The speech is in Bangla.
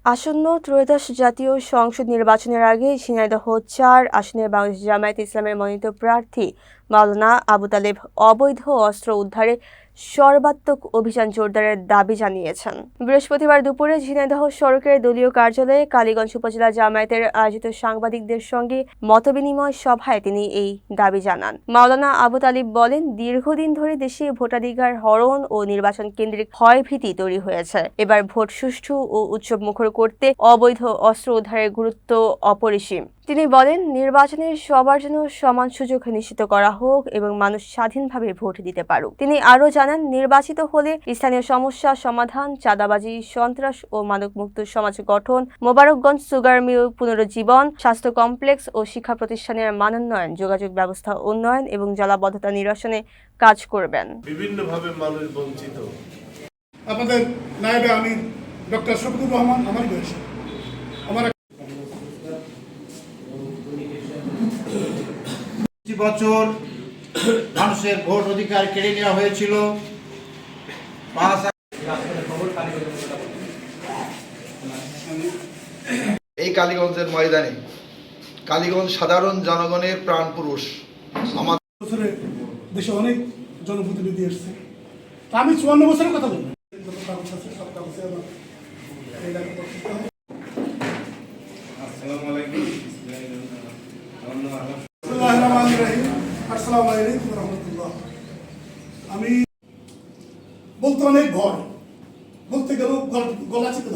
আসন্ন ত্রয়োদশ জাতীয় সংসদ নির্বাচনের আগে ঝিনাইদহ ৪ আসনের বাংলাদেশ জামায়াতে ইসলামের মনোনীত প্রার্থী মাওলানা আবু তালেব অবৈধ অস্ত্র উদ্ধারে সর্বাত্মক অভিযান জোরদারের দাবি জানিয়েছেন। বৃহস্পতিবার দুপুরে ঝিনাইদহ সড়কের দলীয় কার্যালয়ে কালীগঞ্জ উপজেলা জামায়াতের আয়োজিত সাংবাদিকদের সঙ্গে মতবিনিময় সভায় তিনি এই দাবি জানান। মাওলানা আবু তালেব বলেন, দীর্ঘদিন ধরে দেশে ভোটাধিকার হরণ ও নির্বাচন কেন্দ্রিক ভয়ভীতি তৈরি হয়েছে। এবার ভোট সুষ্ঠু ও উৎসবমুখর করতে অবৈধ অস্ত্র উদ্ধারের গুরুত্ব অপরিসীম। তিনি বলেন, নির্বাচনে সবার জন্য সমান সুযোগ নিশ্চিত করা হোক এবং মানুষ স্বাধীনভাবে ভোট দিতে পারুক। তিনি আরও জানান, নির্বাচিত হলে স্থানীয় সমস্যা সমাধান, চাঁদাবাজি, সন্ত্রাস ও মাদকমুক্ত সমাজ গঠন, মোবারকগঞ্জ সুগার মিল পুনরুজ্জীবন, স্বাস্থ্য কমপ্লেক্স ও শিক্ষা প্রতিষ্ঠানের মানোন্নয়ন, যোগাযোগ ব্যবস্থা উন্নয়ন এবং জলাবদ্ধতা নিরসনে কাজ করবেন। বিভিন্নভাবে মানুষ বঞ্চিত। আপনাদের নায়েবে আমির ডক্টর শফিকুর রহমান আমার বয়স আমার বছর মানুষের ভোট অধিকার কেড়ে নেওয়া হয়েছিল। এই কালীগঞ্জের ময়দানে কালীগঞ্জ সাধারণ জনগণের প্রাণ পুরুষ। আমাদের বছরে দেশে অনেক জনপ্রতিনিধি এসছে, আমি 54 বছরের কথা বলি। আমি বলতে অনেক ভয়, বলতে গেলেও গলা চিপে